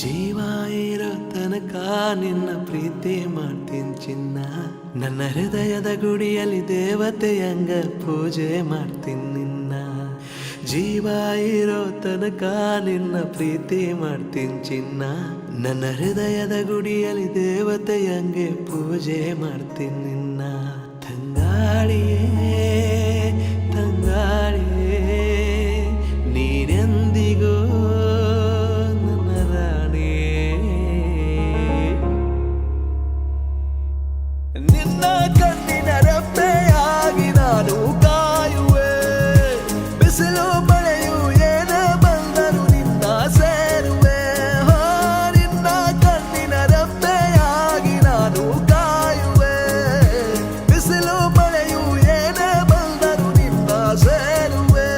ಜೀವ ಇರೋ ತನಕ ನಿನ್ನ ಪ್ರೀತಿ ಮಾಡ್ತೀನಿ ಚಿನ್ನ. ನನ್ನ ಹೃದಯದ ಗುಡಿಯಲ್ಲಿ ದೇವತೆಯಂಗ ಪೂಜೆ ಮಾಡ್ತೀನಿ ನಿನ್ನ. ಜೀವ ಇರೋ ತನಕ ನಿನ್ನ ಪ್ರೀತಿ ಮಾಡ್ತೀನಿ ಚಿನ್ನ. ನನ್ನ ಹೃದಯದ ಗುಡಿಯಲ್ಲಿ ದೇವತೆಯಂಗೆ ಪೂಜೆ ಮಾಡ್ತೀನಿ ನಿನ್ನ. ತಂಗಾಳಿಯೇ ತಂಗಾಳಿಯೇ ನೀನೆಂದಿಗೂ ನಿನ್ನ ಕಣ್ಣಿನ ರೆಪ್ಪೆಯಾಗಿ ನಾನು ಕಾಯುವೆ. ಬಿಸಿಲು ಮಳೆಯು ಏನೇ ಬಂದರು ನಿನ್ನ ಸೇರುವೆ. ನಿನ್ನ ಕಣ್ಣಿನ ರೆಪ್ಪೆಯಾಗಿ ನಾನು ಕಾಯುವೆ. ಬಿಸಿಲು ಮಳೆಯು ಏನೇ ಬಂದರು ನಿನ್ನ ಸೇರುವೆ.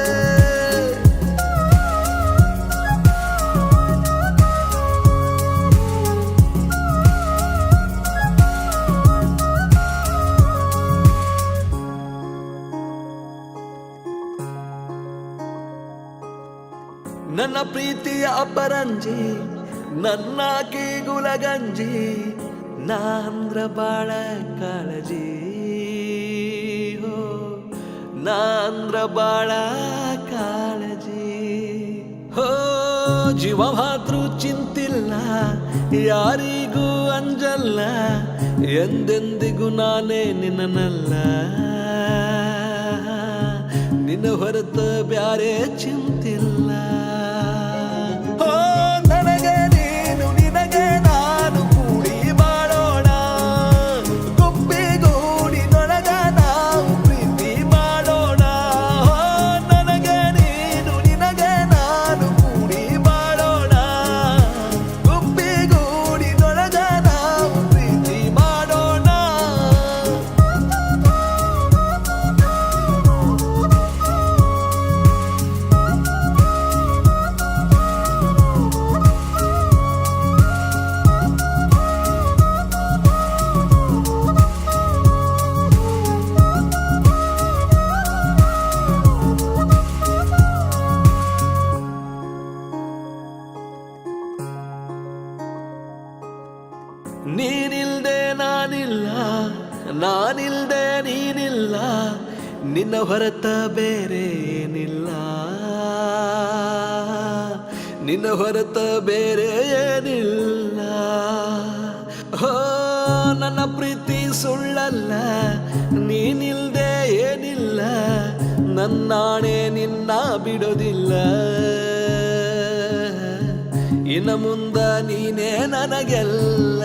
ನನ್ನ ಪ್ರೀತಿಯ ಅಪರಂಜಿ ನನ್ನ ಕೀಗುಲಗಂಜಿ ನಾಂದ್ರ ಬಾಳ ಕಾಳಜಿ. ನಾಂದ್ರ ಬಾಳ ಕಾಳಜಿ. ಜೀವ ಮಾತ್ರ ಚಿಂತಿಲ್ಲ ಯಾರಿಗೂ ಅಂಜಲ್ಲ. ಎಂದೆಂದಿಗೂ ನಾನೇ ನಿನ್ನನಲ್ಲ. ನಿನ್ನ ಹೊರತ ಬ್ಯಾರೆ ಚಿಂತಿಲ್ಲ. ನನಗೆ ನೀನು ನಿನಗೆ ನಾನು ಕೂಡಿ ಮಾಡೋಣ. ಗುಬ್ಬಿಗೂಡಿನೊಳಗ ನಾವು ಪ್ರೀತಿ ಮಾಡೋಣ. ನನಗೆ ನೀನು ನಿನಗೆ ನಾನು ಕೂಡಿ ಮಾಡೋಣ. ಗುಬ್ಬಿಗೂಡಿನೊಳಗ ನಾವು ಪ್ರೀತಿ ಮಾಡೋಣ. ನೀನಿಲ್ದೆ ನಾನಿಲ್ಲ, ನಾನಿಲ್ದೆ ನೀನಿಲ್ಲ. ನಿನ್ನ ಹೊರತ ಬೇರೆ ಏನಿಲ್ಲ. ನಿನ್ನ ಹೊರತ ಬೇರೆ ಏನಿಲ್ಲ. ನನ್ನ ಪ್ರೀತಿ ಸುಳ್ಳಲ್ಲ, ನೀನಿಲ್ದೆ ಏನಿಲ್ಲ. ನನ್ನಾಣೆ ನಿನ್ನ ಬಿಡೋದಿಲ್ಲ. ಇನ್ನು ಮುಂದ ನೀನೇ ನನಗೆಲ್ಲ.